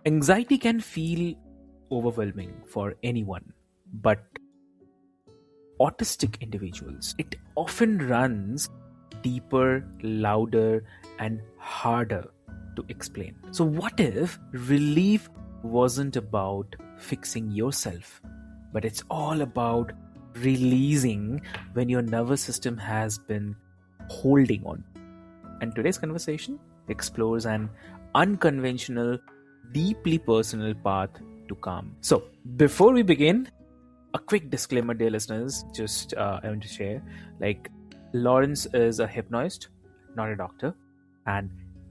Anxiety can feel overwhelming for anyone, but autistic individuals, it often runs deeper, louder, and harder to explain. So, what if relief wasn't about fixing yourself, but it's all about releasing when your nervous system has been holding on? And today's conversation explores an unconventional, deeply personal path to calm. So, before we begin, a quick disclaimer, dear listeners. Just I want to share, like, Lawrence is a hypnotist, not a doctor, and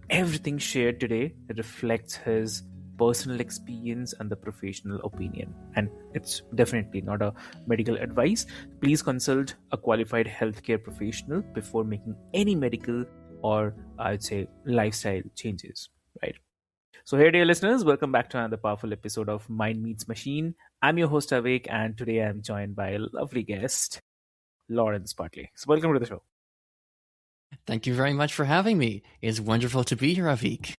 everything shared today reflects his personal experience and the professional opinion, and it's definitely not a medical advice. Please consult a qualified healthcare professional before making any medical or, I would say, lifestyle changes, right? So, hey, dear listeners, welcome back to another powerful episode of Mind Meets Machine. I'm your host, Avik, and today I'm joined by a lovely guest, Lawrence Bartley. So, welcome to the show. Thank you very much for having me. It's wonderful to be here, Avik.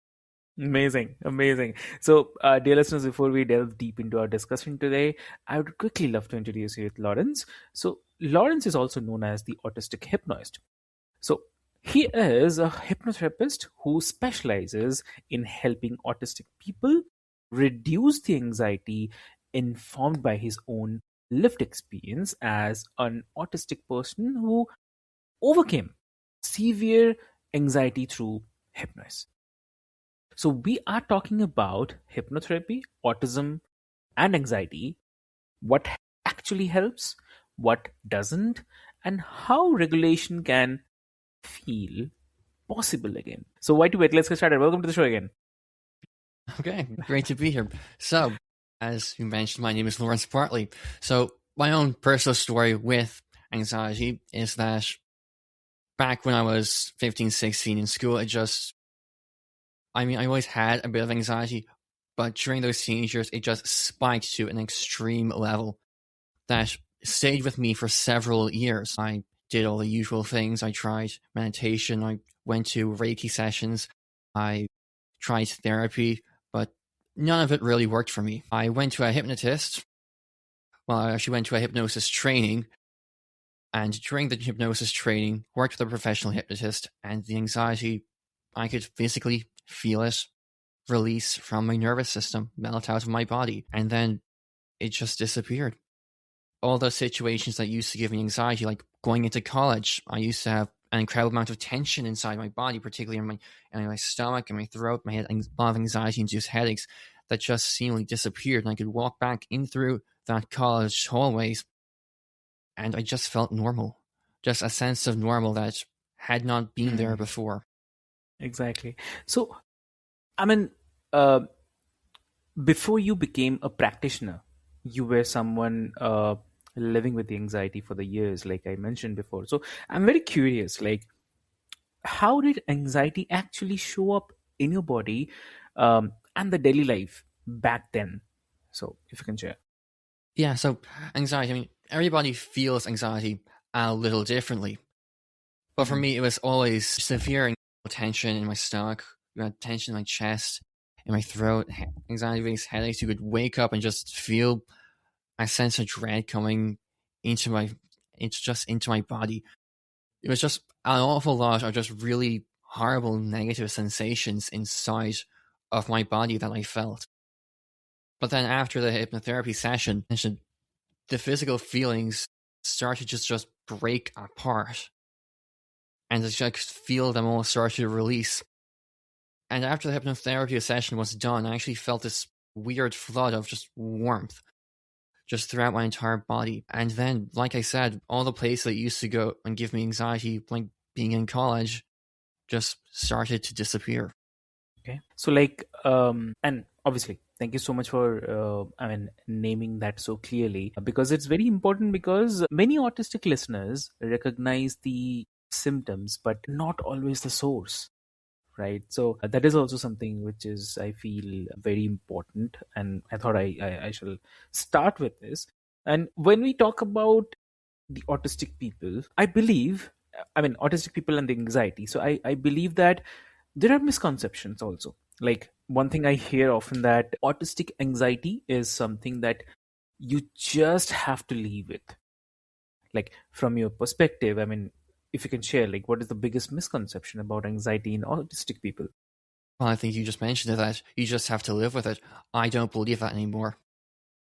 Amazing, amazing. So, dear listeners, before we delve deep into our discussion today, I would quickly love to introduce you with Lawrence. So, Lawrence is also known as the Autistic Hypnotist. So, he is a hypnotherapist who specializes in helping autistic people reduce the anxiety informed by his own lived experience as an autistic person who overcame severe anxiety through hypnosis. So, we are talking about hypnotherapy, autism, and anxiety, what actually helps, what doesn't, and how regulation can feel possible again. So, why to wait? Let's get started. Welcome to the show again. Okay, great to be here. So, as you mentioned, my name is Lawrence Bartley. So, my own personal story with anxiety is that back when I was 15, 16 in school, I always had a bit of anxiety, but during those teenage years, it just spiked to an extreme level that stayed with me for several years. I did all the usual things. I tried meditation. I went to Reiki sessions. I tried therapy, but none of it really worked for me. I went to a hypnotist. Well, I actually went to a hypnosis training. And during the hypnosis training, worked with a professional hypnotist, and the anxiety, I could physically feel it release from my nervous system, melt out of my body, and then it just disappeared. All those situations that used to give me anxiety, like going into college, I used to have an incredible amount of tension inside my body, particularly in my stomach and my throat. I had a lot of anxiety-induced headaches that just seemingly disappeared, and I could walk back in through that college hallways, and I just felt normal, just a sense of normal that had not been there before. Exactly. So, I mean, before you became a practitioner, you were someone living with the anxiety for the years, like I mentioned before. So, I'm very curious, like, how did anxiety actually show up in your body and the daily life back then? So, if you can share. Yeah, so anxiety, everybody feels anxiety a little differently. But for me, it was always severe tension in my stomach, tension in my chest, in my throat, anxiety-based headaches. You could wake up and just feel a sense of dread coming into my body. It was just an awful lot of just really horrible negative sensations inside of my body that I felt. But then after the hypnotherapy session, the physical feelings started to just break apart. And I could feel them all start to release. And after the hypnotherapy session was done, I actually felt this weird flood of just warmth just throughout my entire body. And then, like I said, all the places that used to go and give me anxiety, like being in college, just started to disappear. Okay. So, like, and obviously, thank you so much for, naming that so clearly, because it's very important, because many autistic listeners recognize the symptoms, but not always the source. Right. So that is also something which is, I feel, very important. And I thought I shall start with this. And when we talk about the autistic people, I believe, autistic people and the anxiety. So I believe that there are misconceptions also. Like, one thing I hear often, that autistic anxiety is something that you just have to live with. Like, from your perspective, I mean, if you can share, like, what is the biggest misconception about anxiety in autistic people? Well, I think you just mentioned it, that you just have to live with it. I don't believe that anymore.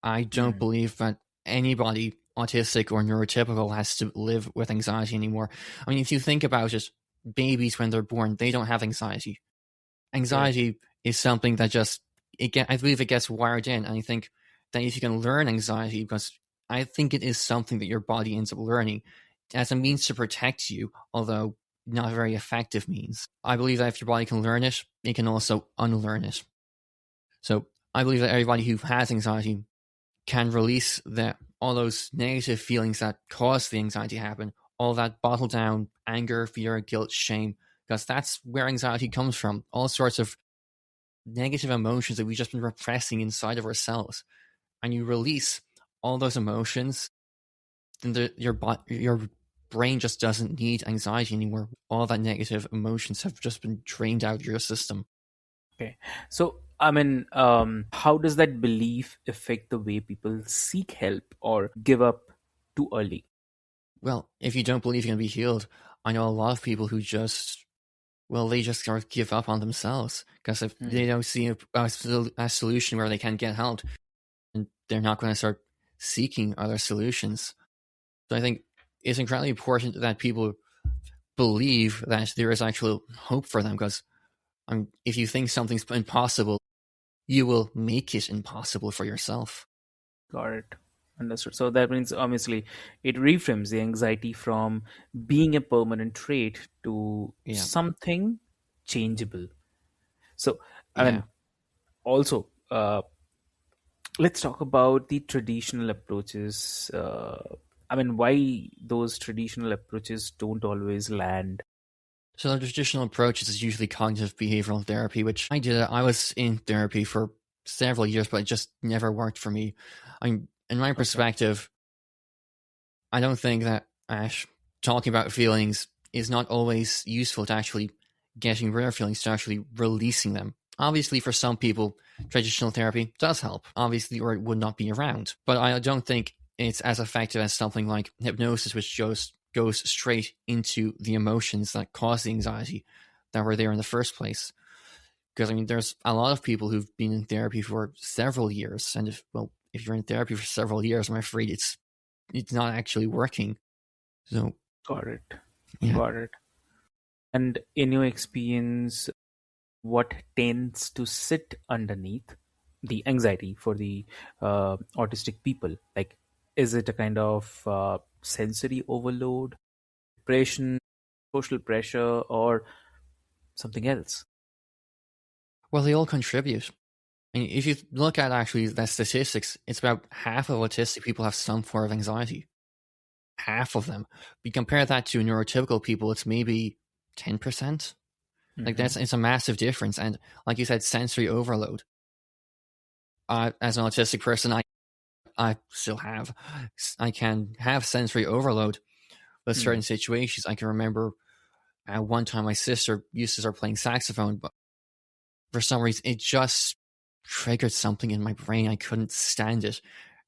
I don't Mm, believe that anybody autistic or neurotypical has to live with anxiety anymore. I mean, if you think about it, babies when they're born, they don't have anxiety. correct. Anxiety is something that just I believe it gets wired in, and I think that if you can learn anxiety, because I think it is something that your body ends up learning as a means to protect you, although not a very effective means. I believe that if your body can learn it, it can also unlearn it. So I believe that everybody who has anxiety can release all those negative feelings that cause the anxiety to happen, all that bottled down anger, fear, guilt, shame, because that's where anxiety comes from. All sorts of negative emotions that we've just been repressing inside of ourselves. And you release all those emotions, then your brain just doesn't need anxiety anymore. All that negative emotions have just been drained out of your system. Okay. So, I mean, how does that belief affect the way people seek help or give up too early? Well, if you don't believe you can be healed, I know a lot of people who they just sort of give up on themselves because if Mm, they don't see a solution where they can get help, and they're not going to start seeking other solutions. So I think it's incredibly important that people believe that there is actual hope for them, because if you think something's impossible, you will make it impossible for yourself. got it. Understood. So that means, obviously, it reframes the anxiety from being a permanent trait to Yeah, something changeable. So, I yeah. mean, also, let's talk about the traditional approaches. I mean, why those traditional approaches don't always land. So the traditional approach is usually cognitive behavioral therapy, which I did. I was in therapy for several years, but it just never worked for me. In my Okay. perspective, I don't think that talking about feelings is not always useful to actually getting rid of feelings, to actually releasing them. Obviously, for some people, traditional therapy does help, obviously, or it would not be around. But I don't think it's as effective as something like hypnosis, which just goes straight into the emotions that cause the anxiety that were there in the first place. Because I mean, there's a lot of people who've been in therapy for several years, and if you're in therapy for several years, I'm afraid it's not actually working. So Got it. yeah. Got it. And in your experience, what tends to sit underneath the anxiety for the autistic people? Like, is it a kind of sensory overload, depression, social pressure, or something else? Well, they all contribute. I mean, if you look at actually the statistics, it's about half of autistic people have some form of anxiety. Half of them. You compare that to neurotypical people, it's maybe 10%. Like Hmm. it's a massive difference. And like you said, sensory overload. As an autistic person, I still have. I can have sensory overload with Hmm. certain situations. I can remember at one time my sister used to start playing saxophone, but for some reason it just triggered something in my brain. I couldn't stand it,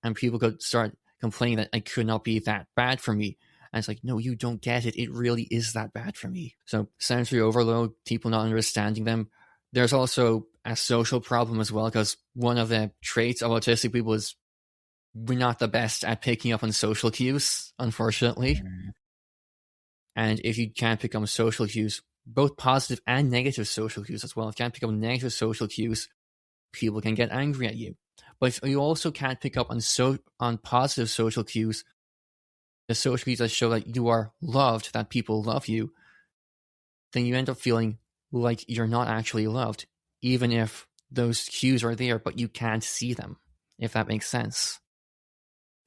and people could start complaining that it could not be that bad for me. And it's like, no, you don't get it. It really is that bad for me. So sensory overload, people not understanding them. There's also a social problem as well, because one of the traits of autistic people is we're not the best at picking up on social cues, unfortunately. Hmm. And if you can't pick up on social cues, both positive and negative social cues as well, if you can't pick up on negative social cues, people can get angry at you. But if you also can't pick up on positive social cues, the social cues that show that you are loved, that people love you, then you end up feeling like you're not actually loved, even if those cues are there, but you can't see them, if that makes sense.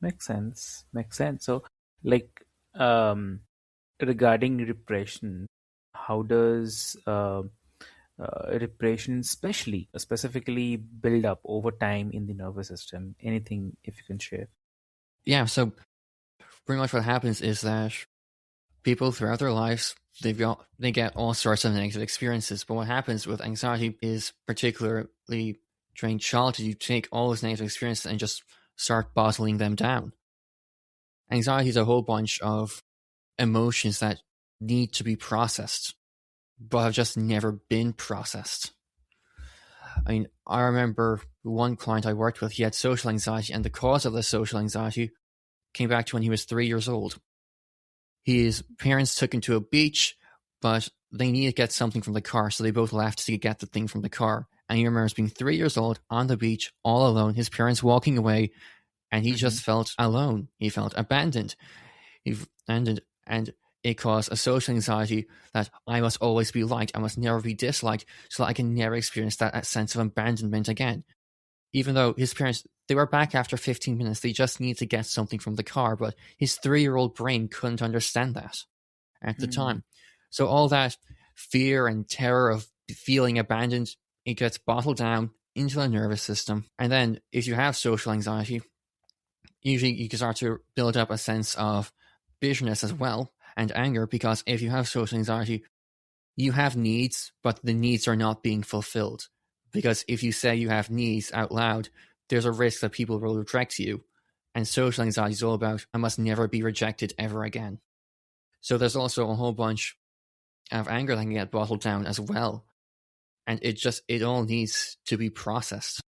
Makes sense. Makes sense. So, like, um, regarding repression, how does repression, specifically, build up over time in the nervous system? Anything, if you can share? Yeah, so pretty much what happens is that people throughout their lives they get all sorts of negative experiences. But what happens with anxiety is, particularly during childhood, you take all those negative experiences and just start bottling them down. Anxiety is a whole bunch of emotions that need to be processed, but have just never been processed. I mean, I remember one client I worked with, he had social anxiety, and the cause of the social anxiety came back to when he was 3 years old. His parents took him to a beach, but they needed to get something from the car, so they both left to get the thing from the car. And he remembers being 3 years old on the beach, all alone, his parents walking away, and he just felt alone. He felt abandoned. And it caused a social anxiety that I must always be liked, I must never be disliked, so that I can never experience that sense of abandonment again. Even though his parents, they were back after 15 minutes, they just needed to get something from the car, but his 3-year-old brain couldn't understand that at the time. So all that fear and terror of feeling abandoned, it gets bottled down into the nervous system. And then if you have social anxiety, usually you can start to build up a sense of bitterness as well, and anger, because if you have social anxiety, you have needs, but the needs are not being fulfilled. Because if you say you have needs out loud, there's a risk that people will reject you. And social anxiety is all about, I must never be rejected ever again. So there's also a whole bunch of anger that can get bottled down as well. And it all needs to be processed.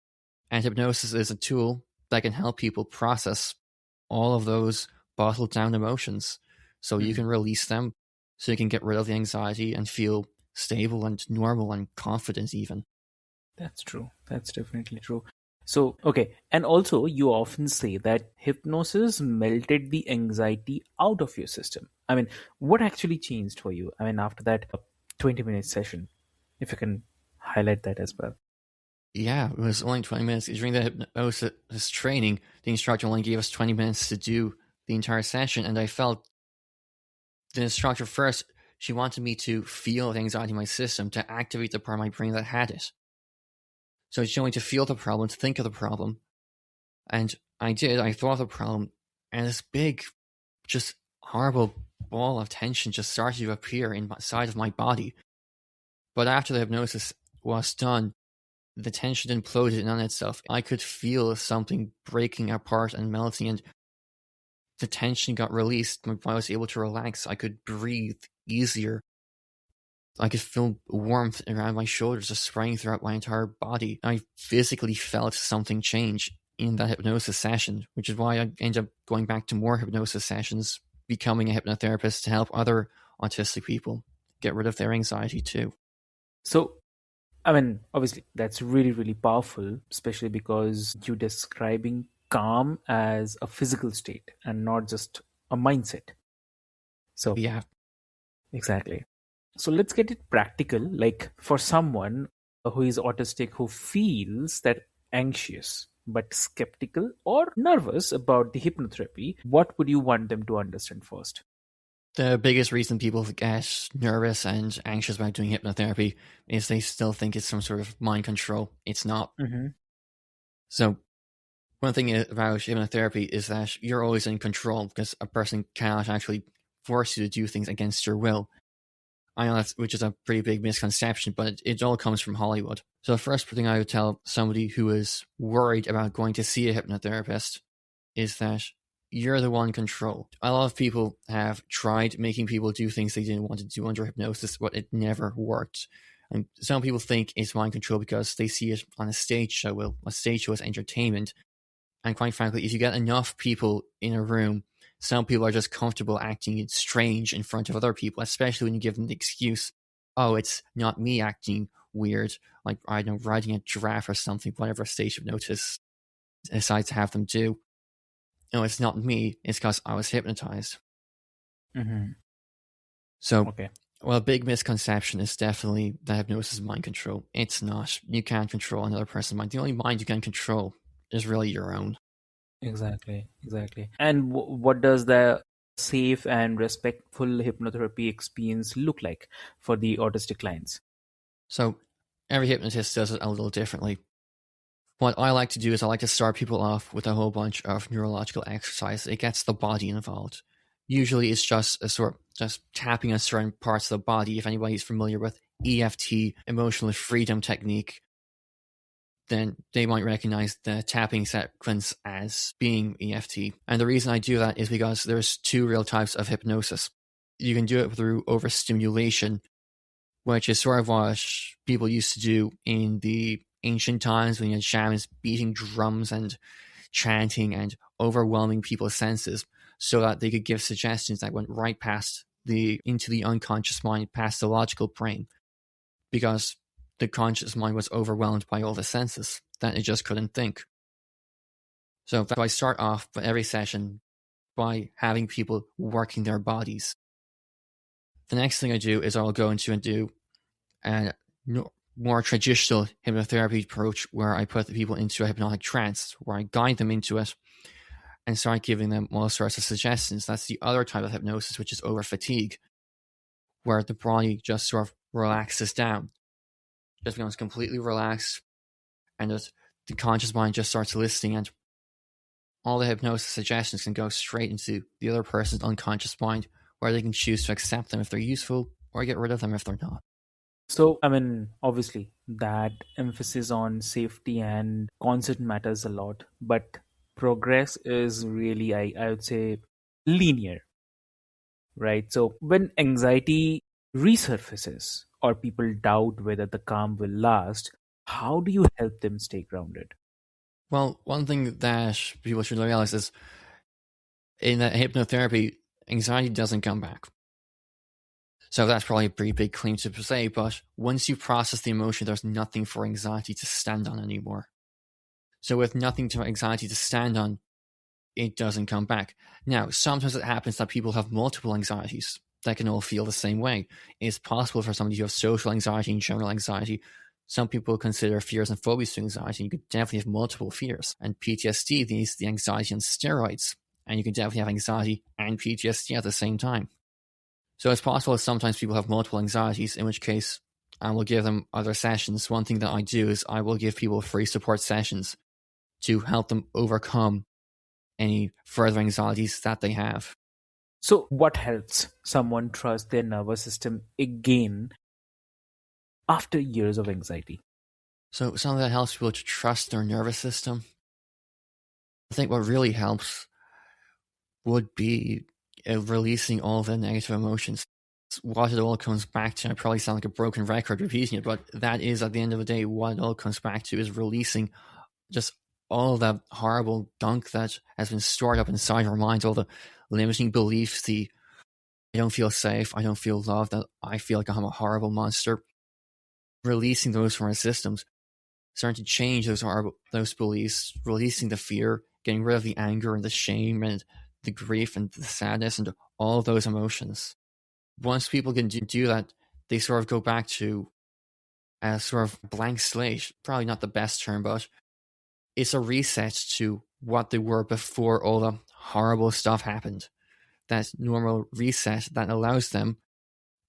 And hypnosis is a tool that can help people process all of those bottled down emotions, so you can release them, so you can get rid of the anxiety and feel stable and normal and confident even. That's true. That's definitely true. So, okay. And also, you often say that hypnosis melted the anxiety out of your system. I mean, what actually changed for you? I mean, after that 20-minute session, if you can highlight that as well. Yeah, it was only 20 minutes. During the hypnosis training, the instructor only gave us 20 minutes to do the entire session, and I felt the instructor first, she wanted me to feel the anxiety in my system, to activate the part of my brain that had it. So she wanted me to feel the problem, to think of the problem. And I did. I thought of the problem, and this big, just horrible ball of tension just started to appear inside of my body. But after the hypnosis was done, the tension imploded in on itself. I could feel something breaking apart and melting, and the tension got released. I was able to relax. I could breathe easier. I could feel warmth around my shoulders just spraying throughout my entire body. I physically felt something change in that hypnosis session, which is why I ended up going back to more hypnosis sessions, becoming a hypnotherapist to help other autistic people get rid of their anxiety too. So, I mean, obviously, that's really, really powerful, especially because you're describing calm as a physical state and not just a mindset. So, Yeah. Exactly. So, let's get it practical. Like, for someone who is autistic, who feels that anxious but skeptical or nervous about the hypnotherapy, what would you want them to understand first? The biggest reason people get nervous and anxious about doing hypnotherapy is they still think it's some sort of mind control. It's not. So one thing about hypnotherapy is that you're always in control, because a person cannot actually force you to do things against your will. I know which is a pretty big misconception, but it all comes from Hollywood. So the first thing I would tell somebody who is worried about going to see a hypnotherapist is that you're the one in control. A lot of people have tried making people do things they didn't want to do under hypnosis, but it never worked. And some people think it's mind control because they see it on a stage show. Well, a stage show is entertainment. And quite frankly, if you get enough people in a room, some people are just comfortable acting strange in front of other people, especially when you give them the excuse, oh, it's not me acting weird, like, I don't know, riding a giraffe or something, whatever stage hypnosis decides to have them do. No, it's not me, it's because I was hypnotized. So, Okay. well, a big misconception is definitely that hypnosis is mind control. It's not. You can't control another person's mind. The only mind you can control is really your own. Exactly. And what does the safe and respectful hypnotherapy experience look like for the autistic clients? So every hypnotist does it a little differently. What I like to do is I like to start people off with a whole bunch of neurological exercises. It gets the body involved. Usually it's just just tapping on certain parts of the body. If anybody's familiar with EFT, emotional freedom technique, then they might recognize the tapping sequence as being EFT. And the reason I do that is because there's two real types of hypnosis. You can do it through overstimulation, which is sort of what people used to do in the ancient times when you had shamans beating drums and chanting and overwhelming people's senses so that they could give suggestions that went right past into the unconscious mind, past the logical brain, because the conscious mind was overwhelmed by all the senses that it just couldn't think. So I start off with every session by having people working their bodies. The next thing I do is I'll go into and do a more traditional hypnotherapy approach where I put the people into a hypnotic trance, where I guide them into it and start giving them all sorts of suggestions. That's the other type of hypnosis, which is over fatigue, where the body just sort of relaxes down, just becomes completely relaxed, and the conscious mind just starts listening, and all the hypnosis suggestions can go straight into the other person's unconscious mind, where they can choose to accept them if they're useful or get rid of them if they're not. So, obviously, that emphasis on safety and consent matters a lot, but progress is really, I would say, linear, right? So, when anxiety resurfaces or people doubt whether the calm will last, how do you help them stay grounded? Well, one thing that people should realize is in hypnotherapy, anxiety doesn't come back. So that's probably a pretty big claim to say, but once you process the emotion, there's nothing for anxiety to stand on anymore. So with nothing to anxiety to stand on, it doesn't come back. Now, sometimes it happens that people have multiple anxieties that can all feel the same way. It's possible for somebody to have social anxiety and general anxiety. Some people consider fears and phobias to anxiety. You could definitely have multiple fears. And PTSD needs the anxiety on steroids. And you can definitely have anxiety and PTSD at the same time. So it's possible that sometimes people have multiple anxieties, in which case I will give them other sessions. One thing that I do is I will give people free support sessions to help them overcome any further anxieties that they have. So, what helps someone trust their nervous system again after years of anxiety? So something that helps people to trust their nervous system, I think what really helps would be releasing all the negative emotions. What it all comes back to, I probably sound like a broken record repeating it, but that is, at the end of the day, what it all comes back to is releasing just all that horrible gunk that has been stored up inside our minds, all the limiting beliefs, the I don't feel safe, I don't feel loved, that I feel like I'm a horrible monster. Releasing those from our systems, starting to change those beliefs, releasing the fear, getting rid of the anger and the shame and the grief and the sadness and all of those emotions. Once people can do that, they sort of go back to a sort of blank slate. Probably not the best term, but it's a reset to what they were before all the horrible stuff happened. That normal reset that allows them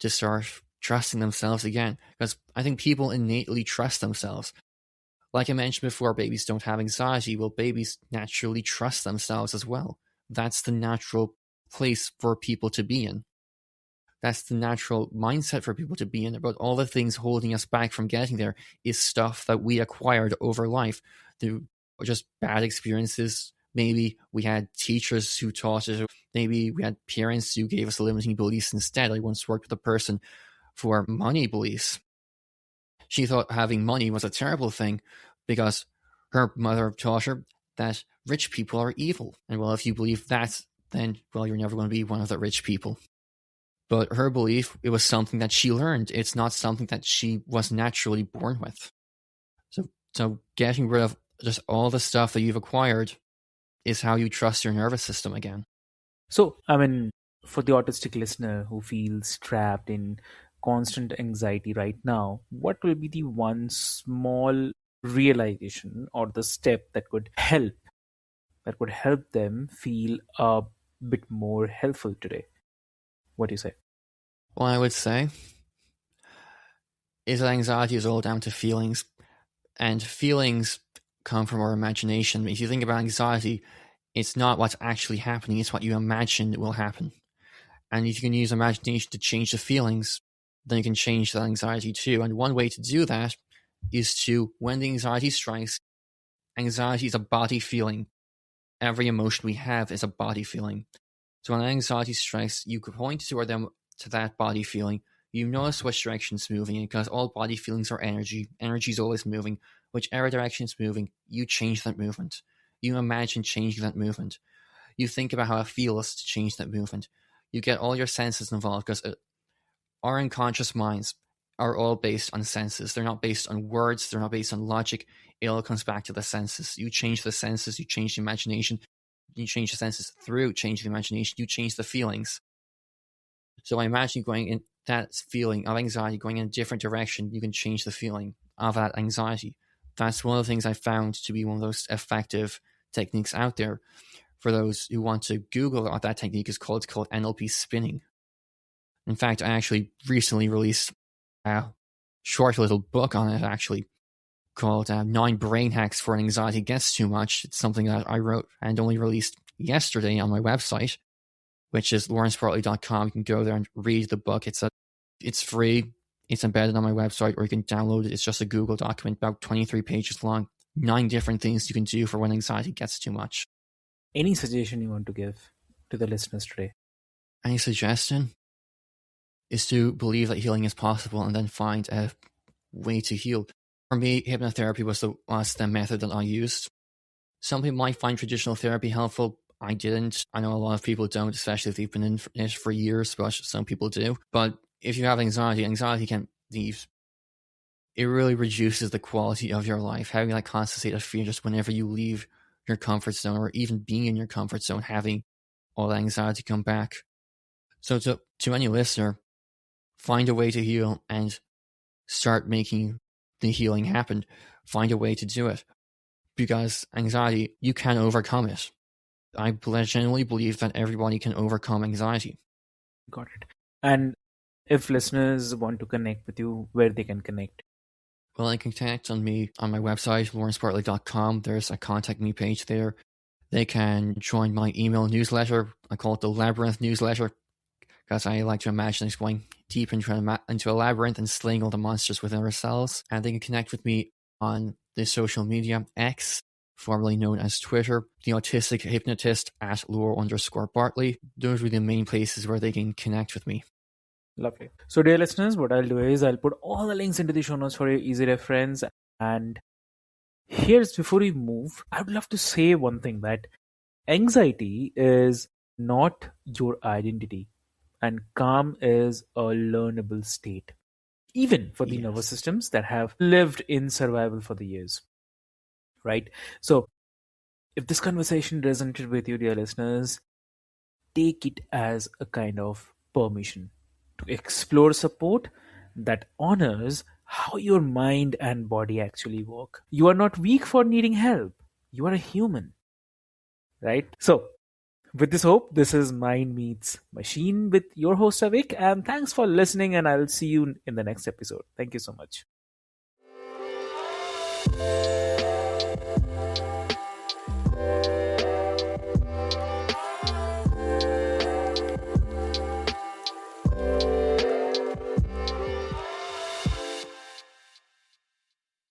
to start trusting themselves again. Because I think people innately trust themselves. Like I mentioned before, babies don't have anxiety. Well, babies naturally trust themselves as well. That's the natural place for people to be in. That's the natural mindset for people to be in. But all the things holding us back from getting there is stuff that we acquired over life through just bad experiences. Maybe we had teachers who taught us. Maybe we had parents who gave us limiting beliefs instead. I once worked with a person for money beliefs. She thought having money was a terrible thing because her mother taught her that rich people are evil. And well, if you believe that, then, well, you're never going to be one of the rich people. But her belief, it was something that she learned. It's not something that she was naturally born with. So getting rid of just all the stuff that you've acquired is how you trust your nervous system again. So, for the autistic listener who feels trapped in constant anxiety right now, what will be the one small realization or the step that could help them feel a bit more helpful today? What do you say? Well, I would say is that anxiety is all down to feelings, and feelings come from our imagination. If you think about anxiety, it's not what's actually happening, it's what you imagine will happen. And if you can use imagination to change the feelings, then you can change the anxiety too. And one way to do that is to, when the anxiety strikes, anxiety is a body feeling. Every emotion we have is a body feeling. So when anxiety strikes, you could point toward them to that body feeling. You notice which direction it's moving in, because all body feelings are energy. Energy is always moving. Whichever direction it's moving, you change that movement. You imagine changing that movement. You think about how it feels to change that movement. You get all your senses involved, because our unconscious minds are all based on senses. They're not based on words. They're not based on logic. It all comes back to the senses. You change the senses. You change the imagination. You change the senses through changing the imagination. You change the feelings. So I imagine going in that feeling of anxiety going in a different direction, you can change the feeling of that anxiety. That's one of the things I found to be one of those effective techniques out there. For those who want to Google what that technique is called, it's called NLP spinning. In fact, I actually recently released a short little book on it, actually, called 9 Brain Hacks for When Anxiety Gets Too Much. It's something that I wrote and only released yesterday on my website, which is lawrencebartley.com. You can go there and read the book. It's free. It's embedded on my website, or you can download it. It's just a Google document, about 23 pages long. 9 different things you can do for when anxiety gets too much. Any suggestion you want to give to the listeners today? Any suggestion is to believe that healing is possible and then find a way to heal. For me, hypnotherapy was the method that I used. Some people might find traditional therapy helpful. I didn't. I know a lot of people don't, especially if they've been in it for years, but some people do. But if you have anxiety can leave. It really reduces the quality of your life. Having that constant state of fear just whenever you leave your comfort zone, or even being in your comfort zone, having all that anxiety come back. So to any listener, find a way to heal and start making the healing happen. Find a way to do it. Because anxiety, you can overcome it. I genuinely believe that everybody can overcome anxiety. Got it. And if listeners want to connect with you, where they can connect? Well, they can connect on me on my website, lawrencebartley.com. There's a contact me page there. They can join my email newsletter. I call it the Labyrinth newsletter, because I like to imagine it's going deep into a labyrinth and slaying all the monsters within ourselves. And they can connect with me on the social media, X, formerly known as Twitter, the Autistic Hypnotist at @Lore_Bartley. Those are the main places where they can connect with me. Lovely. So, dear listeners, what I'll do is I'll put all the links into the show notes for your easy reference. And before we move, I would love to say one thing, that anxiety is not your identity, and calm is a learnable state, even for the nervous systems that have lived in survival for the years. Right? So, if this conversation resonated with you, dear listeners, take it as a kind of permission to explore support that honors how your mind and body actually work. You are not weak for needing help. You are a human. Right? So, with this hope, this is Mind Meets Machine with your host Avik, and thanks for listening, and I'll see you in the next episode. Thank you so much.